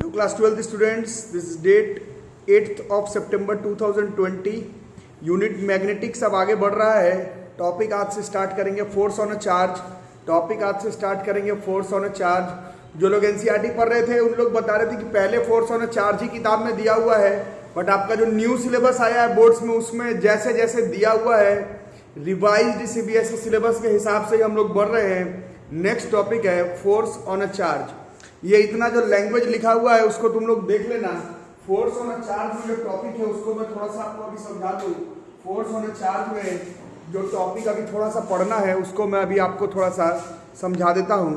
Hello class 12th students, this is date 8th of September 2020. Unit magnetics अब आगे बढ़ रहा है. टॉपिक आज से स्टार्ट करेंगे फोर्स ऑन अ चार्ज. जो लोग एनसीईआरटी पढ़ रहे थे उन लोग बता रहे थे कि पहले फोर्स ऑन अ चार्ज ही किताब में दिया हुआ है, बट आपका जो न्यू सिलेबस आया है बोर्ड्स में उसमें जैसे जैसे दिया हुआ है रिवाइज्ड सीबीएसई सिलेबस के हिसाब से ही हम लोग बढ़ रहे हैं. नेक्स्ट टॉपिक है फोर्स ऑन अ चार्ज. ये इतना जो लैंग्वेज लिखा हुआ है उसको तुम लोग देख लेना. फोर्स ऑन अ चार्ज में जो टॉपिक है उसको मैं थोड़ा सा आपको अभी समझा दूं. फोर्स ऑन अ चार्ज में जो टॉपिक अभी थोड़ा सा पढ़ना है उसको मैं अभी आपको थोड़ा सा समझा देता हूं.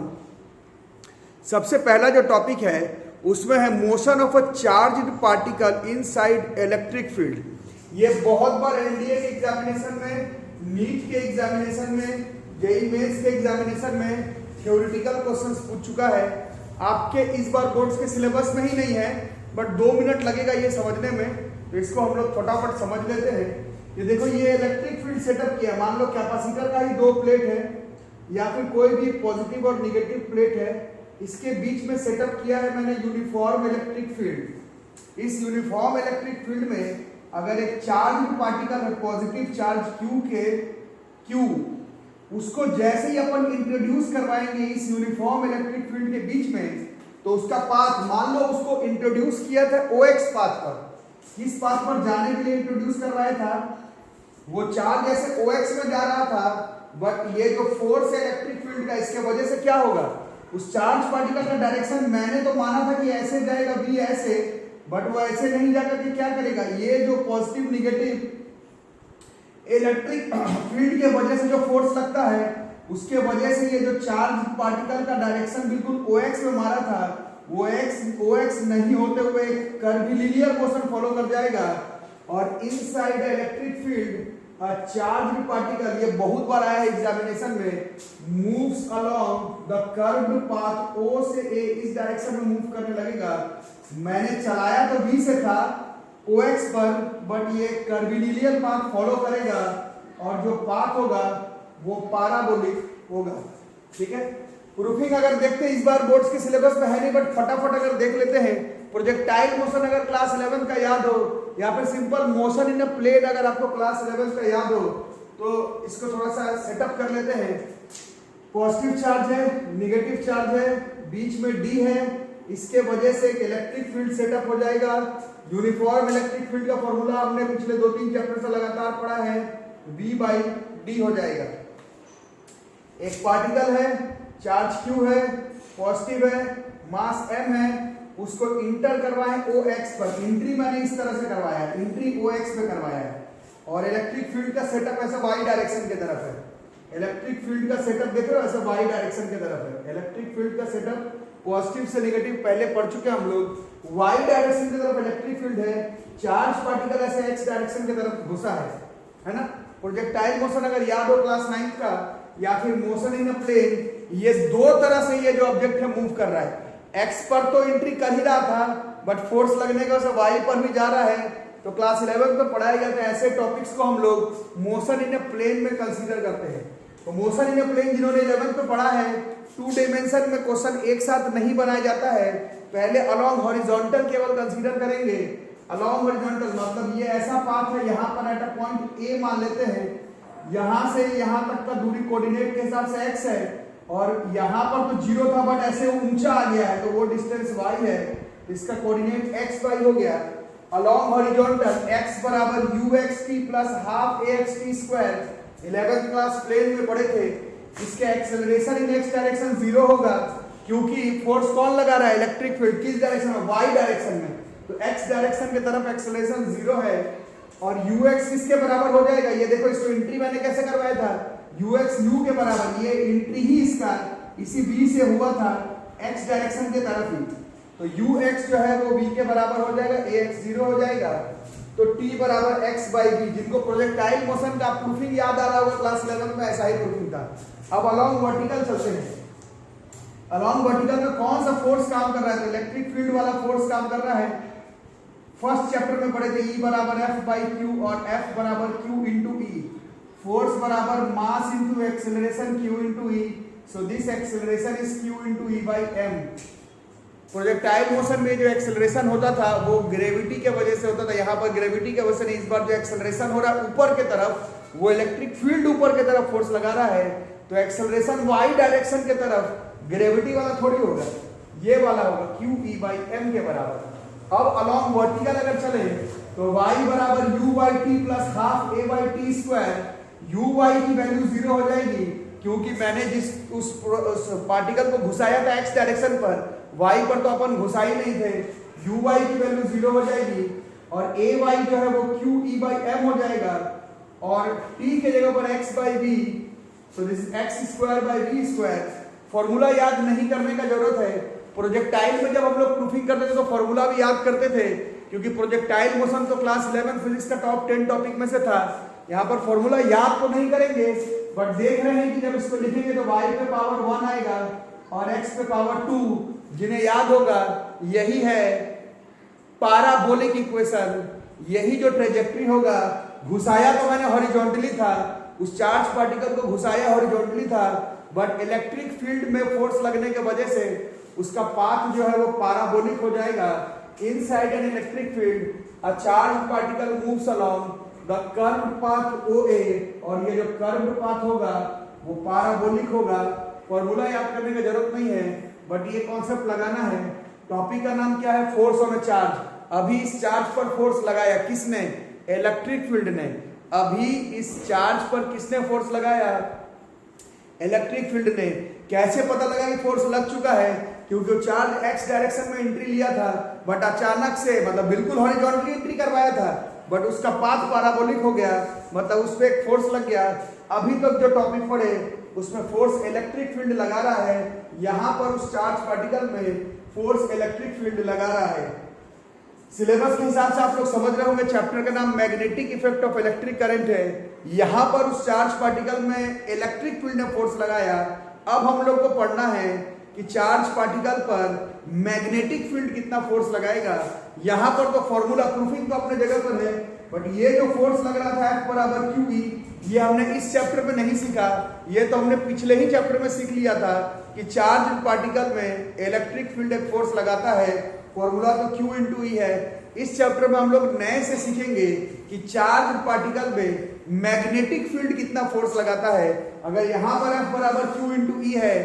सबसे पहला जो टॉपिक है उसमें है motion of a charged particle inside electric field. ये बहुत बार एनडीए के एग्जामिनेशन में, नीट के एग्जामिनेशन में, जेईई मेंस के एग्जामिनेशन में थ्योरेटिकल क्वेश्चंस पूछ चुका है. आपके इस बार बोर्ड्स के सिलेबस में ही नहीं है, बट 2 मिनट लगेगा ये समझने में, तो इसको हम लोग फटाफट समझ लेते हैं. ये देखो, ये इलेक्ट्रिक फील्ड सेटअप किया. मान लो कैपेसिटर का ही 2 प्लेट है या फिर कोई भी पॉजिटिव और निगेटिव प्लेट है, इसके बीच में सेटअप किया है मैंने यूनिफॉर्म इलेक्ट्रिक फील्ड. इस यूनिफॉर्म इलेक्ट्रिक फील्ड में अगर एक चार्ज पार्टिकल है पॉजिटिव चार्ज Q, उसको जैसे ही अपन इंट्रोड्यूस करवाएंगे इस यूनिफॉर्म इलेक्ट्रिक फील्ड के बीच में, तो उसका पाथ, मान लो उसको इंट्रोड्यूस किया था OX पाथ पर, किस पाथ पर जाने के लिए इंट्रोड्यूस करवाया था, वो चार्ज जैसे OX में जा रहा था, बट ये जो फोर्स है इलेक्ट्रिक फील्ड का, इसके वजह से क्या होगा, उस चार्ज पार्टिकल का डायरेक्शन मैंने तो माना था कि ऐसे जाएगा B ऐसे, बट वो ऐसे नहीं जाकर के क्या करेगा, ये जो पॉजिटिव निगेटिव इलेक्ट्रिक फील्ड के वजह से जो फोर्स लगता है उसके वजह से ये जो चार्ज पार्टिकल का डायरेक्शन बिल्कुल OX में मारा था, वो OX नहीं होते हुए कर्वीलिनियर मोशन फॉलो कर जाएगा. और inside electric field charge particle, ये बहुत बार आया है एग्जामिनेशन में, moves along the curved path O से A, इस डायरेक्शन में मूव करने लगेगा. मैंने चलाया तो B से था OX पर, बट ये कर्वीलिनियर पाथ फॉलो करेगा और जो पाथ होगा वो पैराबोलिक होगा. ठीक है. प्रूफिंग अगर देखते हैं, इस बार बोर्ड्स के सिलेबस में है नहीं, बट फटाफट अगर देख लेते हैं. प्रोजेक्टाइल मोशन अगर क्लास 11 का याद हो, या फिर simple motion in a plane अगर आपको क्लास 11 का याद हो, तो इसको थोड़ा सा सेटअप कर लेते हैं. पॉजिटिव चार्ज है, निगेटिव चार्ज है, बीच में D है, इसके वजह से एक इलेक्ट्रिक फील्ड सेटअप हो जाएगा. यूनिफॉर्म इलेक्ट्रिक फील्ड का फॉर्मूला हमने पिछले 2-3 चैप्टर से लगातार पढ़ा है, V/D हो जाएगा. एक पार्टिकल है, चार्ज Q है, पॉजिटिव है, मास M है, उसको इंटर करवाएं OX पर. एंट्री मैंने इस तरह से करवाया है, एंट्री OX में करवाया है, और इलेक्ट्रिक फील्ड का सेटअप ऐसा Y डायरेक्शन की तरफ है. इलेक्ट्रिक फील्ड का सेटअप देख रहे हो, ऐसा Y डायरेक्शन की तरफ है. इलेक्ट्रिक फील्ड का सेटअप पॉजिटिव से नेगेटिव पहले पढ़ चुके हम लोग. Y डायरेक्शन की तरफ इलेक्ट्रिक फील्ड है, चार्ज पार्टिकल ऐसे X डायरेक्शन की तरफ घुसा है ना. प्रोजेक्टाइल मोशन अगर याद हो क्लास 9 का, या फिर मोशन इन अ प्लेन, ये 2 तरह से ये जो ऑब्जेक्ट है मूव कर रहा है. X पर तो एंट्री कर ही रहा था, बट फोर्स लगने का Y पर भी जा रहा है. तो क्लास 11 में पढ़ाया गया था, ऐसे टॉपिक्स को हम लोग मोशन इन अ प्लेन में कंसीडर करते हैं. तो मोशन इन अ प्लेन जिन्होंने 11th में पढ़ा है, 2 डायमेंशन में क्वेश्चन एक साथ नहीं बनाया जाता है. पहले अलोंग हॉरिजॉन्टल केवल कंसीडर करेंगे. अलोंग हॉरिजॉन्टल मतलब ये ऐसा पाथ है, यहाँ पर एट अ पॉइंट A मान लेते हैं, यहाँ से यहाँ तक का दूरी कोऑर्डिनेट के हिसाब से x है, और यहाँ पर तो 0 था बट ऐसे ऊंचा आ गया है, तो वो डिस्टेंस y है, इसका कोऑर्डिनेट xy हो गया. अलोंग हॉरिजॉन्टल x बराबर uxt plus half axt square, 11th class plane में पढ़े थे. इसके एक्सेलरेशन इन x डायरेक्शन 0 होगा, क्योंकि फोर्स कौन लगा रहा है, इलेक्ट्रिक फील्ड. किस डायरेक्शन में, y डायरेक्शन में, तो x डायरेक्शन की तरफ एक्सेलरेशन 0 है. और ux किसके बराबर हो जाएगा, ये देखो, इसको एंट्री मैंने कैसे करवाया था, ux u के बराबर. ये एंट्री ही इसका इसी b से हुआ था x डायरेक्शन के तरफ ही, तो ux जो है वो v के बराबर हो जाएगा, ax 0 हो जाएगा. तो t बराबर x/v. जिनको प्रोजेक्टाइल मोशन का प्रूफिंग याद आ रहा होगा क्लास 11 में, ऐसा ही प्रूफिंग था. अब अलोंग वर्टिकल चलते हैं. अलोंग वर्टिकल में कौन सा फोर्स काम कर रहा है, तो इलेक्ट्रिक फील्ड वाला फोर्स काम कर रहा है. फर्स्ट चैप्टर में पढ़े थे E बराबर F/Q और F बराबर Q इंटू E. फोर्स बराबर mass into acceleration Q into E. So this acceleration is Q into E by M. Projectile motion में जो एक्सेलरेशन होता था वो ग्रेविटी के वजह से होता था, यहाँ पर ग्रेविटी के वजह से नहीं, इस बार जो एक्सेलरेशन हो रहा है ऊपर के तरफ, वो इलेक्ट्रिक फील्ड ऊपर के तरफ फोर्स लगा रहा है, तो एक्सेलरेशन वाई डायरेक्शन के तरफ ग्रेविटी वाला थोड़ी होगा, ये वाला होगा QE/m के बराबर। अब अलॉन्ग वर्टिकल अगर चले तो y बराबर u/t plus half a/t square, uy की वैल्यू 0 हो जाएगी क्योंकि मैंने जिस उस पार्टिकल को घुसाया था x डायरेक्शन पर, y पर तो अपन घुसाई नहीं थे, uy की वैल्यू 0 हो जाएगी और ay जो है वो QE/m हो जाएगा और t के जगह पर x/v, so this is x²/v²। Formula याद नहीं करने का जरूरत है, प्रोजेक्टाइल में जब हम लोग प्रूफिंग करते थे तो फॉर्मूला भी याद करते थे क्योंकि प्रोजेक्टाइल मोशन तो क्लास 11 फिजिक्स का टॉप 10 टॉपिक में से था। यहाँ पर फॉर्मूला याद तो नहीं करेंगे बट देख रहे हैं कि जब इसको लिखेंगे तो y पे पावर 1 आएगा और x पे पावर 2, जिन्हें याद होगा यही है पैराबोलिक इक्वेशन, यही जो ट्रेजेक्टरी होगा। घुसाया तो मैंने हॉरिजॉन्टली था, उस चार्ज पार्टिकल को घुसाया हॉरिजॉन्टली था बट इलेक्ट्रिक फील्ड में फोर्स लगने के वजह से उसका पाथ जो है वो पैराबोलिक हो जाएगा। Inside N electric field a charge particle moves along the curved path OA, और ये जो कर्व्ड पाथ होगा वो पैराबोलिक होगा। फॉर्मूला याद करने की जरूरत नहीं है बट ये कॉन्सेप्ट लगाना है। टॉपिक का नाम क्या है? Force on a charge. अभी इस चार्ज पर फोर्स लगाया किसने? इलेक्ट्रिक फील्ड ने। अभी इस चार्ज पर किसने फोर्स लगाया? इलेक्ट्रिक फील्ड ने। कैसे पता लगा कि फोर्स लग चुका है? क्योंकि चार्ज एक्स डायरेक्शन में एंट्री लिया था बट अचानक से, मतलब बिल्कुल हॉरिजॉन्टली एंट्री करवाया था बट उसका पाथ पैराबोलिक हो गया, मतलब उस पर एक फोर्स लग गया। अभी तक जो टॉपिक पढ़े उसमें फोर्स इलेक्ट्रिक फील्ड लगा रहा है, यहां पर उस चार्ज पार्टिकल में फोर्स इलेक्ट्रिक फील्ड लगा रहा है। सिलेबस के हिसाब से आप लोग समझ रहे होंगे, चैप्टर का नाम magnetic effect of electric current है। यहां पर उस चार्ज पार्टिकल में इलेक्ट्रिक फील्ड ने फोर्स लगाया। अब हम लोग को पढ़ना है कि चार्ज पार्टिकल पर मैग्नेटिक फील्ड कितना फोर्स लगाएगा। यहां पर तो फॉर्मूला प्रूफिंग तो अपने जगह पर है बट ये जो फोर्स लग रहा था F बराबर QE, ये हमने इस चैप्टर में नहीं सीखा, ये तो हमने पिछले ही चैप्टर में सीख लिया था कि चार्ज पार्टिकल में इलेक्ट्रिक फील्ड एक फोर्स लगाता है, फॉर्मूला तो Q इंटू E है। इस चैप्टर में हम लोग नए से सीखेंगे कि चार्ज पार्टिकल में मैग्नेटिक फील्ड कितना फोर्स लगाता है। अगर यहां पर F बराबर Q इंटू E है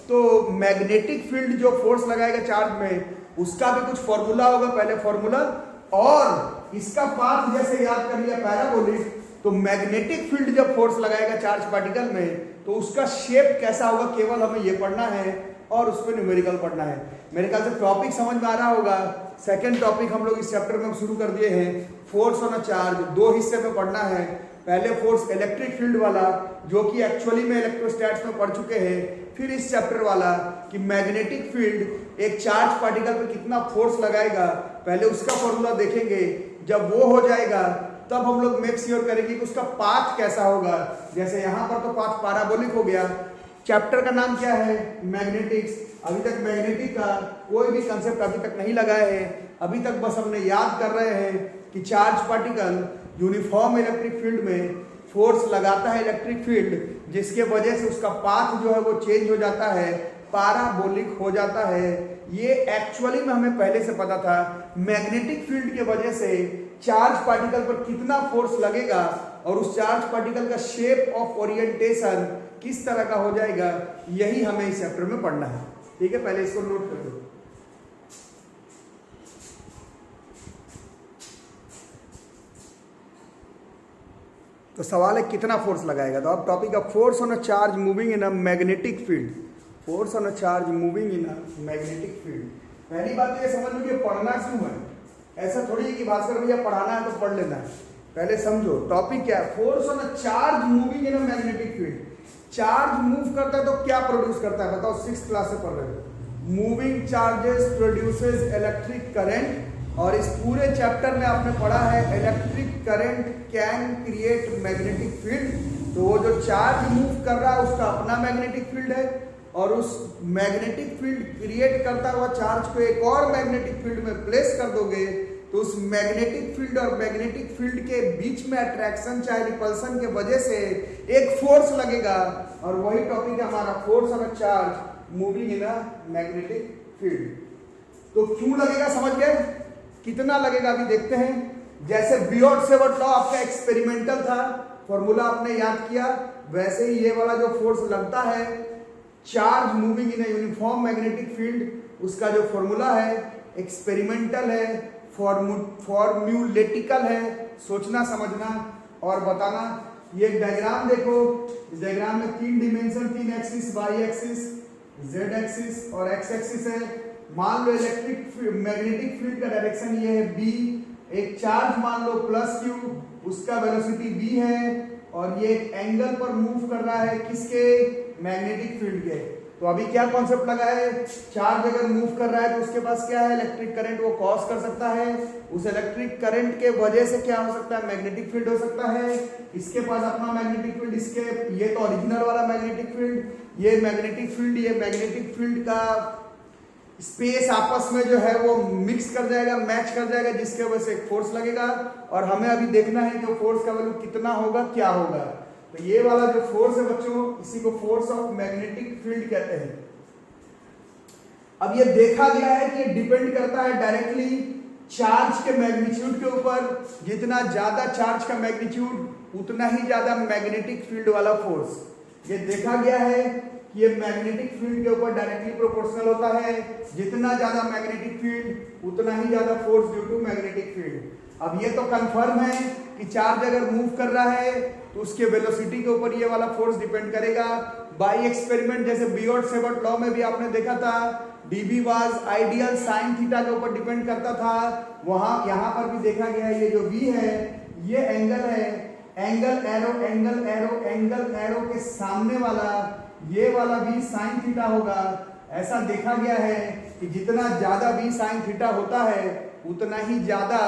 तो मैग्नेटिक फील्ड जो फोर्स लगाएगा चार्ज में उसका भी कुछ फॉर्मूला होगा, पहले फॉर्मूला, और इसका पाथ जैसे याद कर लिया पैराबोलिक, तो मैग्नेटिक फील्ड जब फोर्स लगाएगा चार्ज पार्टिकल में तो उसका शेप कैसा होगा केवल हमें ये पढ़ना है और उस पर न्यूमेरिकल पढ़ना है। मेरे ख्याल से टॉपिक समझ में आ रहा होगा। सेकंड टॉपिक हम लोग इस चैप्टर में शुरू कर दिए हैं, फोर्स ऑन अ चार्ज। दो हिस्से में पढ़ना है। पहले फोर्स इलेक्ट्रिक फील्ड वाला जो कि एक्चुअली में इलेक्ट्रोस्टैट्स में पढ़ चुके हैं, फिर इस चैप्टर वाला कि मैग्नेटिक फील्ड एक चार्ज पार्टिकल पे कितना फोर्स लगाएगा, पहले उसका फॉर्मूला देखेंगे। जब वो हो जाएगा तब हम लोग मेक श्योर करेंगे कि उसका पाथ कैसा होगा। जैसे यहाँ पर तो पाथ पैराबोलिक हो गया। चैप्टर का नाम क्या है? मैग्नेटिक्स। अभी तक मैग्नेटिक का कोई भी कंसेप्ट अभी तक नहीं लगाए हैं, अभी तक बस हमने याद कर रहे हैं कि charge particle uniform electric field में फोर्स लगाता है इलेक्ट्रिक फील्ड, जिसके वजह से उसका पाथ जो है वो चेंज हो जाता है, पैराबोलिक हो जाता है। ये एक्चुअली में हमें पहले से पता था। मैग्नेटिक फील्ड के वजह से चार्ज पार्टिकल पर कितना फोर्स लगेगा और उस चार्ज पार्टिकल का शेप ऑफ ओरिएंटेशन किस तरह का हो जाएगा, यही हमें इस चैप्टर में पढ़ना है। ठीक है, पहले इसको नोट कर दो। तो सवाल है कितना फोर्स लगाएगा। तो अब topic of force on a charge moving in a magnetic field. Force on a charge moving in a magnetic field. पहली बात तो ये समझ लो कि पढ़ना क्यों है। ऐसा थोड़ी है कि भास्कर भैया पढ़ाना है तो पढ़ लेना है। पहले समझो टॉपिक क्या है। Force on a charge moving in a magnetic field. Charge move करता है तो क्या प्रोड्यूस करता है बताओ, 6th क्लास से पढ़ रहे हो। Moving charges produces electric current, और इस पूरे चैप्टर में आपने पढ़ा है electric current can create magnetic field. तो वो जो चार्ज मूव कर रहा है उसका अपना मैग्नेटिक फील्ड है और उस मैग्नेटिक फील्ड क्रिएट करता हुआ चार्ज को एक और मैग्नेटिक फील्ड में प्लेस कर दोगे तो उस मैग्नेटिक फील्ड और मैग्नेटिक फील्ड के बीच में अट्रैक्शन चाहे रिपल्सन के वजह से एक फोर्स लगेगा, और वही टॉपिक है हमारा force on a charge moving in a magnetic field. तो क्यों लगेगा समझ गए, कितना लगेगा अभी देखते हैं। जैसे बियॉट-सेवर्ट लॉ आपका एक्सपेरिमेंटल था, फॉर्मूला आपने याद किया, वैसे ही ये वाला जो फोर्स लगता है charge moving in a uniform magnetic field, उसका जो फॉर्मूला है एक्सपेरिमेंटल है, फॉर्म्यूलेटिकल है, सोचना समझना और बताना। ये एक डायग्राम देखो, इस डायग्राम में 3 dimension, 3 axis, Y axis, Z axis और एक्स एक्सिस है। मान लो इलेक्ट्रिक मैग्नेटिक फील्ड का डायरेक्शन ये है बी, एक चार्ज मान लो प्लस क्यू, उसका वेलोसिटी बी है और ये एक एंगल पर मूव कर रहा है किसके, मैग्नेटिक फील्ड के। तो अभी क्या कॉन्सेप्ट लगा है, चार्ज अगर मूव कर रहा है तो उसके पास क्या है, इलेक्ट्रिक करंट वो कॉज कर सकता है, उस इलेक्ट्रिक करंट के वजह से क्या हो सकता है, मैग्नेटिक फील्ड हो सकता है। इसके पास अपना मैग्नेटिक फील्ड, इसके ये तो ओरिजिनल वाला मैग्नेटिक फील्ड, ये मैग्नेटिक फील्ड, ये मैग्नेटिक फील्ड का स्पेस आपस में जो है वो मिक्स कर जाएगा, मैच कर जाएगा, जिसके वजह से एक फोर्स लगेगा और हमें अभी देखना है कि वो फोर्स का वैल्यू कितना होगा, क्या होगा। तो ये वाला जो फोर्स है बच्चों, इसी को फोर्स ऑफ मैग्नेटिक फील्ड कहते हैं। अब ये देखा गया है कि ये डिपेंड करता है डायरेक्टली चार्ज के मैग्नीट्यूड के ऊपर, जितना ज्यादा चार्ज का मैग्नीट्यूड उतना ही ज्यादा मैग्नेटिक फील्ड वाला फोर्स। ये देखा गया है कि ये मैग्नेटिक फील्ड के ऊपर डायरेक्टली प्रोपोर्शनल होता है, जितना ज्यादा मैग्नेटिक फील्ड उतना ही ज्यादा force due to magnetic field. अब ये तो कंफर्म है कि चार्ज अगर मूव कर रहा है तो उसके वेलोसिटी के ऊपर ये वाला फोर्स डिपेंड करेगा। बाय एक्सपेरिमेंट, जैसे बियॉट-सेवर्ट लॉ में भी आपने देखा था, dB was ideal sine theta के ऊपर डिपेंड करता था, वहां यहां पर भी देखा गया है। ये जो v है ये एंगल है, angle arrow angle arrow angle arrow के सामने वाला ये वाला भी साइन थीटा होगा। ऐसा देखा गया है कि जितना ज्यादा भी साइन थीटा होता है उतना ही ज्यादा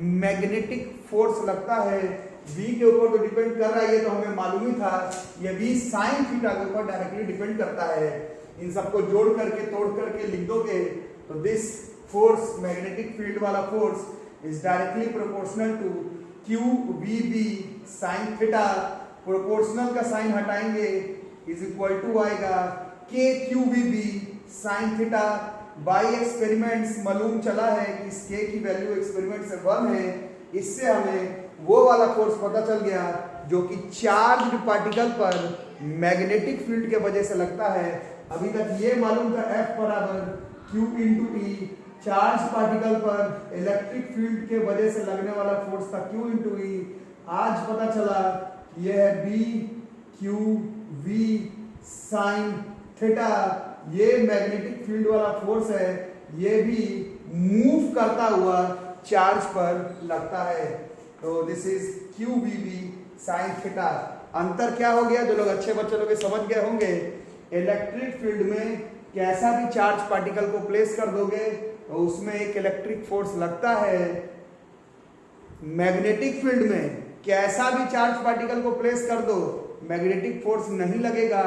मैग्नेटिक फोर्स लगता है। v के ऊपर तो डिपेंड कर रहा है, ये तो हमें मालूम ही था, ये v साइन थीटा के ऊपर डायरेक्टली डिपेंड करता है। इन सबको जोड़ करके तोड़ करके लिख दोगे तो दिस फोर्स, मैग्नेटिक फील्ड वाला force is directly proportional to QVB sine theta. Proportional का साइन हटाएंगे इज इक्वल टू आएगा KQVB sine theta. By experiments मालूम चला है कि इस K की वैल्यू एक्सपेरिमेंट से 1 है, इससे हमें वो वाला फोर्स पता चल गया जो कि चार्ज्ड पार्टिकल पर मैग्नेटिक फील्ड के वजह से लगता है। अभी तक ये मालूम था F बराबर Q into E, charge particle पर इलेक्ट्रिक फील्ड के वजह से लगने वाला फोर्स था Q इंटू E। आज पता चला यह है B Q V sine theta, ये मैग्नेटिक फील्ड वाला फोर्स है, ये भी मूव करता हुआ चार्ज पर लगता है। तो this is QVB sine theta. अंतर क्या हो गया, जो लोग अच्छे बच्चे लोग समझ गए होंगे, इलेक्ट्रिक फील्ड में कैसा भी चार्ज पार्टिकल को प्लेस कर दोगे तो उसमें एक इलेक्ट्रिक फोर्स लगता है। मैग्नेटिक फील्ड में कैसा भी चार्ज पार्टिकल को प्लेस कर दो, मैग्नेटिक फोर्स नहीं लगेगा,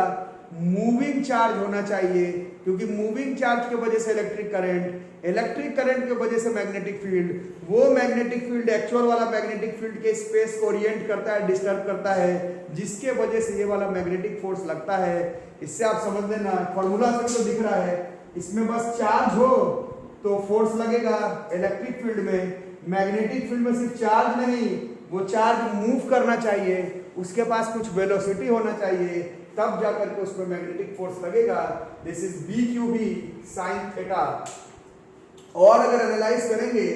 मूविंग चार्ज होना चाहिए, क्योंकि मूविंग चार्ज की वजह से इलेक्ट्रिक करंट की वजह से मैग्नेटिक फील्ड, वो मैग्नेटिक फील्ड एक्चुअल वाला मैग्नेटिक फील्ड के स्पेस को ओरिएंट करता है, डिस्टर्ब करता है, जिसके वजह से ये वाला मैग्नेटिक फोर्स लगता है। इससे आप समझ लेना, फॉर्मूला से तो दिख रहा है, इसमें बस चार्ज हो तो फोर्स लगेगा इलेक्ट्रिक फील्ड में। मैग्नेटिक फील्ड में सिर्फ चार्ज नहीं, वो चार्ज मूव करना चाहिए, उसके पास कुछ वेलोसिटी होना चाहिए, तब जाकर के उसमें मैग्नेटिक फोर्स लगेगा। This is BQB sine theta. और अगर एनालाइज करेंगे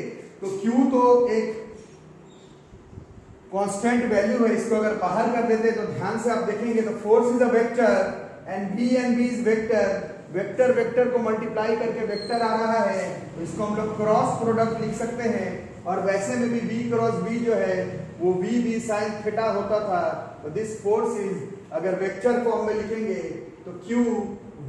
तो Q तो एक कांस्टेंट वैल्यू है, इसको अगर बाहर कर देते तो ध्यान से आप देखेंगे तो force is a vector and B is vector. Vector vector को मल्टीप्लाई करके वेक्टर आ रहा है, तो इसको हम लोग क्रॉस प्रोडक्ट लिख सकते हैं। और वैसे में भी B क्रॉस B जो है वो B साइन थीटा होता था। तो दिस फोर्स इज, अगर वेक्टर फॉर्म में लिखेंगे तो Q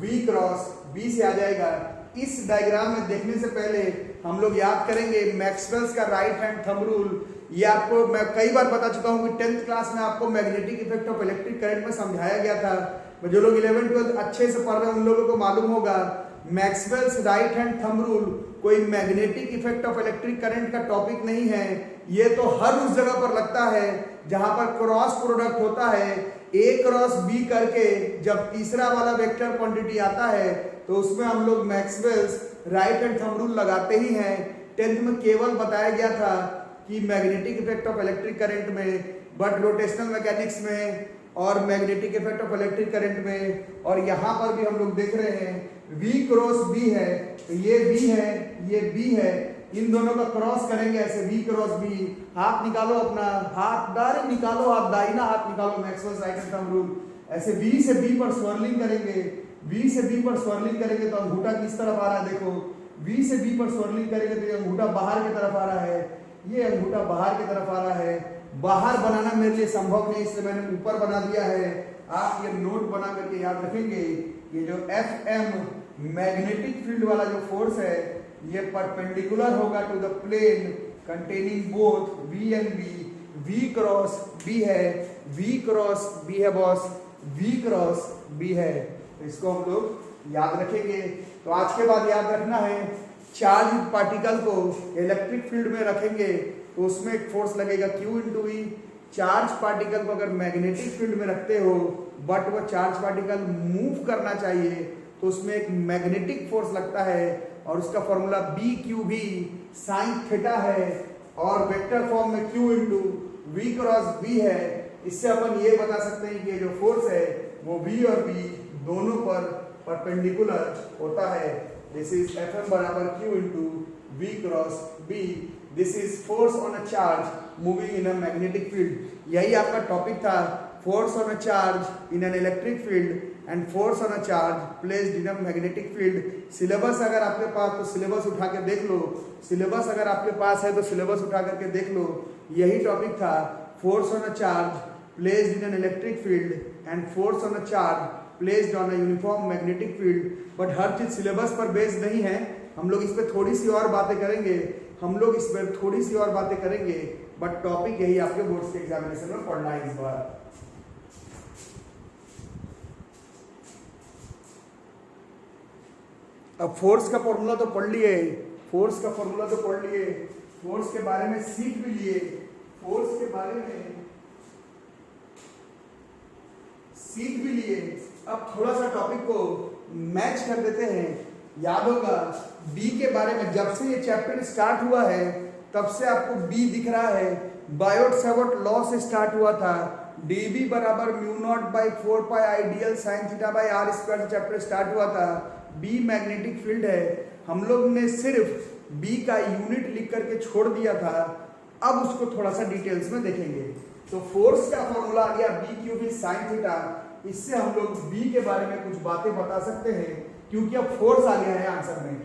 V क्रॉस B से आ जाएगा। इस डायग्राम में देखने से पहले हम लोग याद करेंगे मैक्सवेल्स का राइट हैंड थंब रूल। ये आपको मैं कई बार बता चुका हूँ कि 10th क्लास में आपको magnetic effect of electric current में समझाया गया था। जो लोग 11th 12th अच्छे से पढ़ रहे हैं उन लोगों को मालूम होगा, Maxwell's right hand thumb rule कोई magnetic effect of electric current का टॉपिक नहीं है। ये तो हर उस जगह पर लगता है जहां पर क्रॉस प्रोडक्ट होता है, A क्रॉस B करके जब तीसरा वाला वेक्टर क्वांटिटी आता है तो उसमें हम लोग Maxwell's right and thumb rule लगाते ही हैं। 10th में केवल बताया गया था कि magnetic effect of electric current में, बट रोटेशनल मैकेनिक्स में और magnetic effect of electric current में, और यहाँ पर भी हम लोग देख रहे हैं V क्रॉस B है, तो ये B है, ये B है, इन दोनों का क्रॉस करेंगे ऐसे V क्रॉस B। हाथ निकालो अपना, हाथ डायरेक्ट निकालो, हाथ दाहिना हाथ निकालो, Maxwell's right hand thumb rule. ऐसे B से B पर स्वर्लिंग करेंगे, B से B पर स्वर्लिंग करेंगे तो अंगूठा किस तरफ आ रहा है, देखो B से B पर स्वर्लिंग करेंगे तो ये अंगूठा बाहर की तरफ आ रहा है, ये अंगूठा बाहर की तरफ आ रहा है। बाहर बनाना मेरे लिए संभव नहीं, इसलिए मैंने ऊपर बना दिया है। आप ये नोट बना करके याद रखेंगे, ये जो FM मैग्नेटिक फील्ड वाला जो फोर्स है ये परपेंडिकुलर होगा to the plane containing both V and B। V cross B है, V क्रॉस B है बॉस, V क्रॉस B है, तो इसको हम लोग याद रखेंगे। तो आज के बाद याद रखना है, चार्ज पार्टिकल को इलेक्ट्रिक फील्ड में रखेंगे तो उसमें एक फोर्स लगेगा Q into E। Charge particle को अगर मैग्नेटिक फील्ड में रखते हो बट वो चार्ज पार्टिकल मूव करना चाहिए तो उसमें एक मैग्नेटिक फोर्स लगता है और उसका फॉर्मूला BQV साइन थीटा है और वेक्टर फॉर्म में Q into V cross B है। इससे अपन ये बता सकते हैं कि ये जो फोर्स है वो V और B दोनों पर परपेंडिकुलर होता है। दिस इज FM बराबर Q into V cross B। This is force on a charge moving in a magnetic field. यही आपका टॉपिक था, force on a charge in an electric field and force on a charge placed in a magnetic field. Syllabus अगर आपके पास तो syllabus उठा के देख लो, syllabus अगर आपके पास है तो सिलेबस उठा करके देख लो। यही टॉपिक था, force on a charge placed in an electric field and force on a charge placed on a uniform magnetic field. But हर चीज सिलेबस पर बेस्ड नहीं है, हम लोग इस पर थोड़ी सी और बातें करेंगे, बट टॉपिक यही आपके बोर्ड्स के एग्जामिनेशन में पढ़ना है इस बार। अब फोर्स का फॉर्मूला तो पढ़ लिए, फोर्स के बारे में सीख भी लिए, अब थोड़ा सा टॉपिक को मैच कर देते हैं। याद होगा बी के बारे में, जब से ये चैप्टर स्टार्ट हुआ है तब से आपको बी दिख रहा है। बायोट सेवोट लॉ से स्टार्ट हुआ था, dB बराबर mu naught by 4 pi ideal sine theta by R square chapter start हुआ था। बी मैग्नेटिक फील्ड है, हम लोग ने सिर्फ बी का यूनिट लिख करके छोड़ दिया था, अब उसको थोड़ा सा डिटेल्स में देखेंगे। तो फोर्स का फॉर्मूला आ गया BQV साइन थीटा, इससे हम लोग बी के बारे में कुछ बातें बता सकते हैं क्योंकि अब फोर्स आ गया है आंसर में।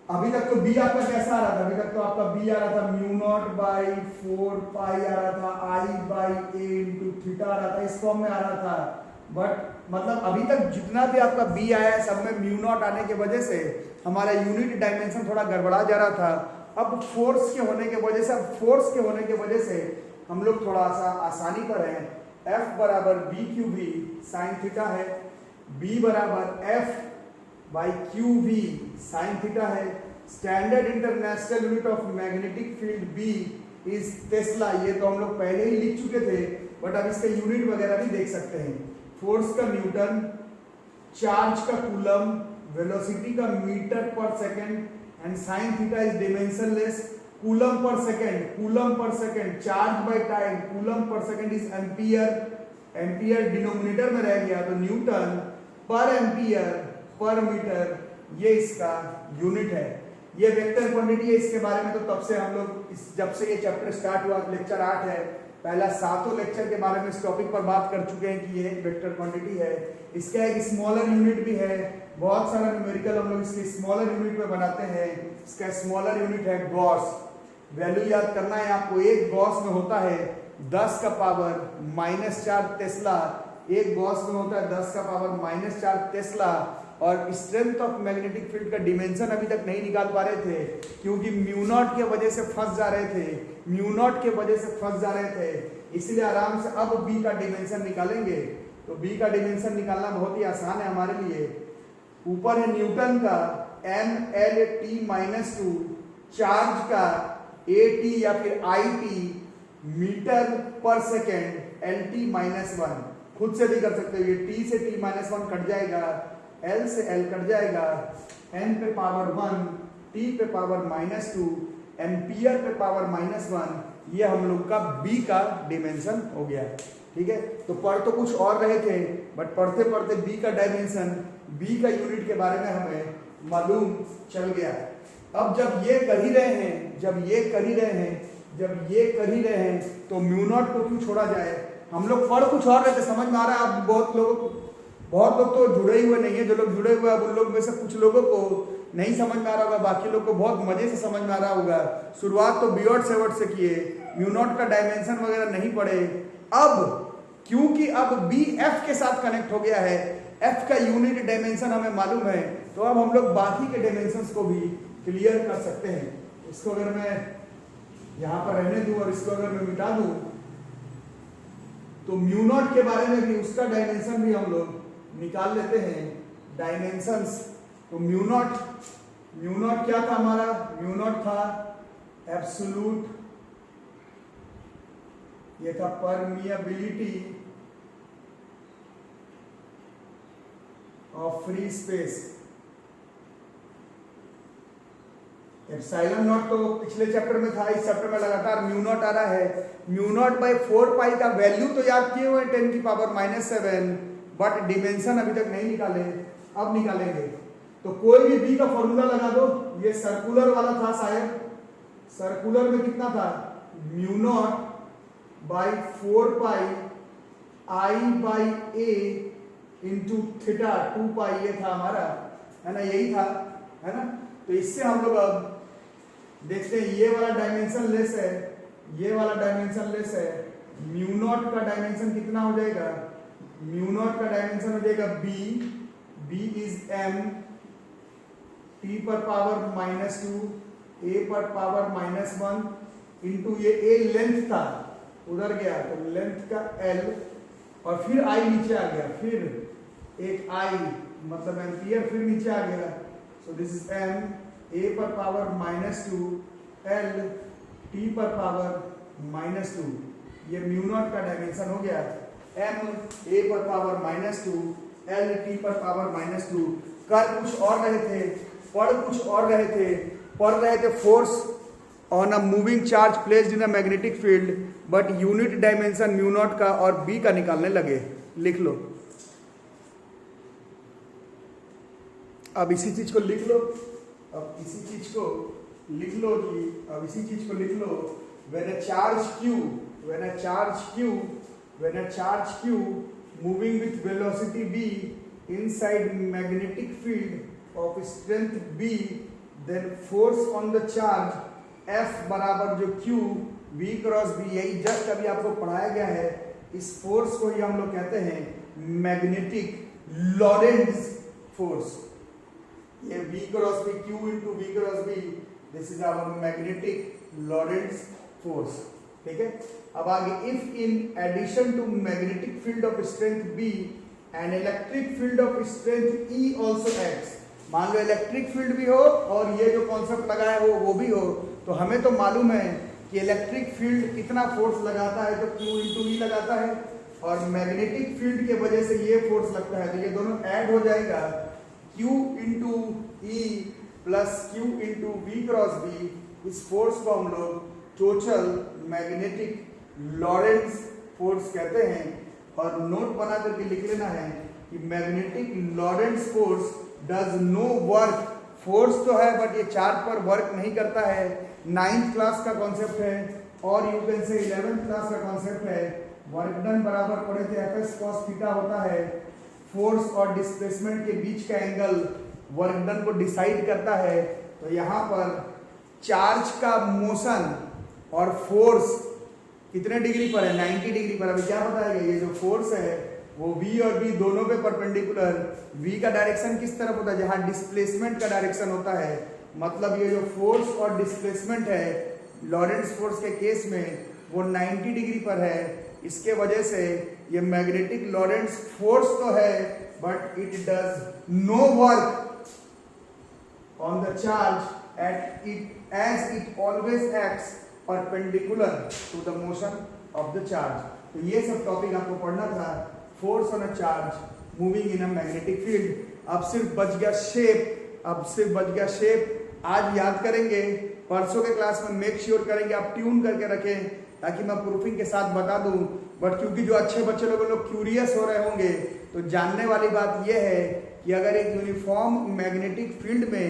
अभी तक तो बी आपका कैसा आ रहा था, अभी तक तो आपका बी आ रहा था म्यू नॉट बाई 4 पाई आ रहा था, आई बाई ए इंटू थीटा आ रहा था, इस फॉर्म में आ रहा था। बट मतलब अभी तक जितना भी आपका बी आया है सब में म्यू नॉट आने की वजह से हमारा यूनिट डायमेंशन थोड़ा गड़बड़ा जा रहा था। अब फोर्स के होने की वजह से हम लोग थोड़ा सा आसानी पर हैं। F बराबर BQV साइन थीटा है, B बराबर F by QV sine theta है। Standard international unit of magnetic field B is tesla, ये तो हम लोग पहले ही लिख चुके थे बट अब इसका यूनिट वगैरह भी देख सकते हैं। फोर्स का न्यूटन, चार्ज का कूलम, वेलोसिटी का metre per second and sine theta is dimensionless. Coulomb per second, charge by time, coulomb per second is ampere denominator में रह गया तो न्यूटन पर एम्पियर पर मीटर, ये इसका यूनिट है। ये वेक्टर क्वांटिटी है, इसके बारे में तो तब से हम लोग जब से ये चैप्टर स्टार्ट हुआ, लेक्चर 8 है, पहला 7 लेक्चर के बारे में इस टॉपिक पर बात कर चुके हैं कि ये एक वेक्टर क्वांटिटी है। इसका एक स्मॉलर यूनिट भी है, बहुत सारा न्यूमेरिकल हम लोग इसके स्मॉलर यूनिट में बनाते हैं। इसका स्मॉलर यूनिट है गॉस। वैल्यू याद करना है आपको, एक गॉस में होता है 10 का पावर -4 टेस्ला, एक गॉस में होता है 10 का पावर -4 टेस्ला। और स्ट्रेंथ ऑफ मैग्नेटिक फील्ड का डिमेंशन अभी तक नहीं निकाल पा रहे थे क्योंकि म्यू नॉट के वजह से फंस जा रहे थे, इसलिए आराम से अब बी का डिमेंशन निकालेंगे। तो बी का डिमेंशन निकालना बहुत ही आसान है हमारे लिए। ऊपर है न्यूटन का NLT-2, चार्ज का AT या फिर IT, metre per second LT-1, खुद से भी कर सकते हो, ये T से T-1 कट जाएगा, L से L कट जाएगा, n पे पावर 1, t पे पावर -2, एम्पियर पे पावर -1, ये हम लोग का b का डिमेंशन हो गया। ठीक है, तो पढ़ तो कुछ और रहे थे, बट पढ़ते पढ़ते b का डायमेंशन, b का यूनिट के बारे में हमें मालूम चल गया। अब जब ये कर ही रहे हैं, जब ये कर ही रहे हैं तो म्यू नॉट को क्यों छोड़ा जाए? हम लोग पढ़ कुछ और रहे थे, समझ में आ रहा है? अब बहुत लोग तो जुड़े हुए नहीं है, जो लोग जुड़े हुए हैं अब उन लोग में से कुछ लोगों को नहीं समझ में आ रहा होगा, बाकी लोग को बहुत मजे से समझ में आ रहा होगा। शुरुआत तो बियॉर्ड सेवर्ट से किए, म्यू नॉट का डायमेंशन वगैरह नहीं पढ़े। अब क्योंकि अब बी एफ के साथ कनेक्ट हो गया है, एफ का यूनिट डायमेंशन हमें मालूम है, तो अब हम लोग बाकी के डायमेंशंस को भी क्लियर कर सकते हैं। इसको अगर मैं यहां पर रहने दूं और इसको अगर मैं मिटा दूं तो म्यू नॉट के बारे में भी, उसका डायमेंशन भी हम लोग निकाल लेते हैं, डायमेंशंस। तो म्यू नॉट क्या था हमारा? म्यू नॉट था एब्सोल्यूट, ये था permeability of free space. Epsilon not तो पिछले चैप्टर में था, इस चैप्टर में लगातार म्यू नॉट आ रहा है। म्यू नॉट बाई 4 पाई का वैल्यू तो याद किए हुए 10 की पावर -7, बट डिमेंशन अभी तक नहीं निकाले, अब निकालेंगे। तो कोई भी बी का फॉर्मूला लगा दो, ये सर्कुलर वाला था शायद, सर्कुलर में कितना था? Mu naught by 4 pi I by A into theta 2 पाई, ये था हमारा, है ना, यही था, है ना। तो इससे हम लोग अब देखते हैं, ये वाला डायमेंशन लेस है, ये वाला डायमेंशन लेस है, म्यू नॉट का डायमेंशन कितना हो जाएगा? म्यू नॉट का डायमेंशन हो जाएगा बी इज एम, टी पर पावर -2, ए पर पावर -1 इंटू ये ए लेंथ था, उधर गया तो लेंथ का एल, और फिर आई नीचे आ गया, फिर एक आई मतलब एम्पियर फिर नीचे आ गया। सो दिस इज एम, ए पर पावर -2, एल टी पर पावर -2, ये म्यू नॉट का डायमेंशन हो गया। एम ए पर पावर -2, एल टी पर पावर -2। कर कुछ और रहे थे, पढ़ कुछ और रहे थे force on a moving charge placed in a magnetic field, but unit dimension mu naught का और बी का निकालने लगे। लिख लो, अब इसी चीज को लिख लो, अब इसी चीज को लिख लो जी, अब इसी चीज को लिख लो। when a charge q moving with velocity b inside magnetic field of strength b, then force on the charge F बराबर जो Q V क्रॉस B, यही जस्ट अभी आपको पढ़ाया गया है। इस फोर्स को ही हम लोग कहते हैं मैग्नेटिक लॉरेंट्ज फोर्स। ये V cross B, Q into V cross B, this is our magnetic Lorentz force. ठीक है, अब आगे, if in addition to magnetic field of strength B and electric field of strength E also acts, मान लो electric field भी हो और ये जो कॉन्सेप्ट लगाया हो वो भी हो, तो हमें तो मालूम है कि इलेक्ट्रिक फील्ड कितना फोर्स लगाता है, तो Q इंटू E लगाता है, और मैग्नेटिक फील्ड के वजह से ये फोर्स लगता है, तो ये दोनों ऐड हो जाएगा, Q into E plus Q into V cross B। इस फोर्स को हम लोग टोटल मैग्नेटिक लॉरेंट्ज फोर्स कहते हैं। और नोट बना करके लिख लेना है कि magnetic Lorentz force does no work, force तो है बट ये चार्ज पर वर्क नहीं करता है। 9th क्लास का कॉन्सेप्ट है, और you can say 11th class का कॉन्सेप्ट है। वर्क डन बराबर पढ़े थे Fs cos थीटा होता है, फोर्स और डिस्प्लेसमेंट के बीच का एंगल वर्क डन को डिसाइड करता है। तो यहाँ पर चार्ज का मोशन और फोर्स कितने डिग्री पर है? 90 डिग्री पर। अभी क्या बताएगा, ये जो फोर्स है वो V और B दोनों पे परपेंडिकुलर, V का डायरेक्शन किस तरफ होता है? जहां डिस्प्लेसमेंट का डायरेक्शन होता है। मतलब ये जो फोर्स और डिस्प्लेसमेंट है लॉरेंट्ज फोर्स के केस में वो 90 डिग्री पर है। इसके वजह से ये मैग्नेटिक लॉरेंट्ज फोर्स तो है but it does no work on the charge at it as it always acts perpendicular to the motion of the charge. तो ये सब टॉपिक आपको पढ़ना था, force on a charge moving in a magnetic field. अब सिर्फ बच गया शेप, अब सिर्फ बच गया शेप। आज याद करेंगे, परसों के क्लास में मेक श्योर करेंगे आप ट्यून करके रखें ताकि मैं प्रूफिंग के साथ बता दूं। बट क्योंकि जो अच्छे बच्चे लोग क्यूरियस हो रहे होंगे तो जानने वाली बात यह है कि अगर एक यूनिफॉर्म मैग्नेटिक फील्ड में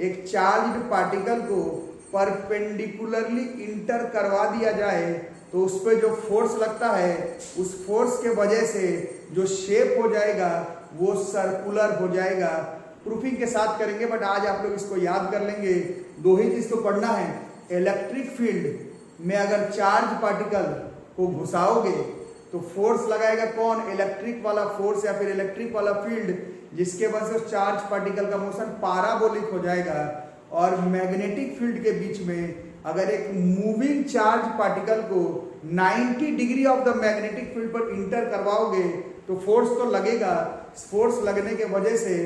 एक चार्ज्ड पार्टिकल को परपेंडिकुलरली इंटर करवा दिया जाए तो उस पर जो फोर्स लगता है उस फोर्स के वजह से जो शेप हो जाएगा वो सर्कुलर हो जाएगा। प्रूफिंग के साथ करेंगे बट आज आप लोग इसको याद कर लेंगे। दो ही चीज तो पढ़ना है, इलेक्ट्रिक फील्ड में अगर चार्ज पार्टिकल को घुसाओगे तो फोर्स लगाएगा कौन? इलेक्ट्रिक वाला फोर्स या फिर इलेक्ट्रिक वाला फील्ड, जिसके वजह से चार्ज पार्टिकल का मोशन पाराबोलिक हो जाएगा। और मैग्नेटिक फील्ड के बीच में अगर एक मूविंग चार्ज पार्टिकल को 90 degree of the magnetic field पर इंटर करवाओगे तो फोर्स तो लगेगा। फोर्स लगने के वजह से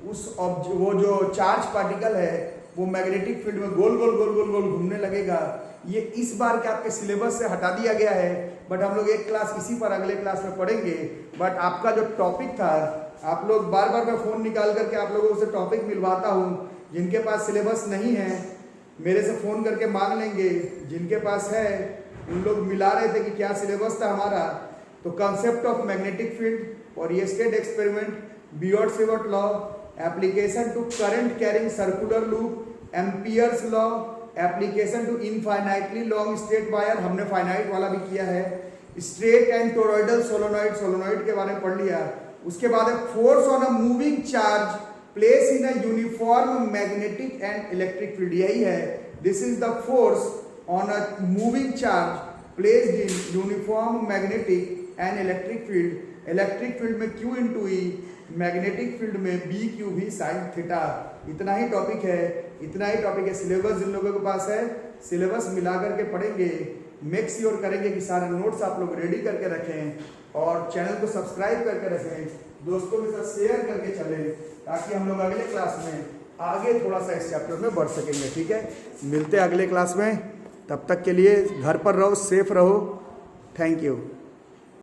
वो जो चार्ज पार्टिकल है वो मैग्नेटिक फील्ड में गोल गोल गोल गोल गोल घूमने लगेगा। ये इस बार के आपके सिलेबस से हटा दिया गया है बट हम लोग एक क्लास इसी पर अगले क्लास में पढ़ेंगे। बट आपका जो टॉपिक था, आप लोग बार बार मैं फोन निकाल करके आप लोगों से टॉपिक मिलवाता हूँ। जिनके पास सिलेबस नहीं है मेरे से फोन करके मांग लेंगे, जिनके पास है उन लोग मिला रहे थे कि क्या सिलेबस था हमारा। तो कंसेप्ट ऑफ मैग्नेटिक फील्ड और ये state experiment, Biot-Savart law, application to current carrying circular loop, Ampere's law, application to infinitely long straight wire, हमने फाइनाइट वाला भी किया है, straight and toroidal solenoid, solenoid के बारे में पढ़ लिया। उसके बाद है force on a moving charge place in a uniform magnetic and electric field. यही है, this is the force on a moving charge placed in uniform magnetic and electric field. Electric field में Q इंटू ई, magnetic field में BQ sine theta. इतना ही topic है, syllabus जिन लोगों के पास है syllabus मिला करके पढ़ेंगे। मेक श्योर करेंगे कि सारे नोट्स आप लोग रेडी करके रखें और चैनल को सब्सक्राइब करके रखें, दोस्तों के साथ शेयर करके चलें ताकि हम लोग अगले क्लास में आगे थोड़ा सा इस चैप्टर में बढ़ सकेंगे। ठीक है, मिलते हैं अगले क्लास में, तब तक के लिए घर पर रहो, सेफ रहो। Thank you.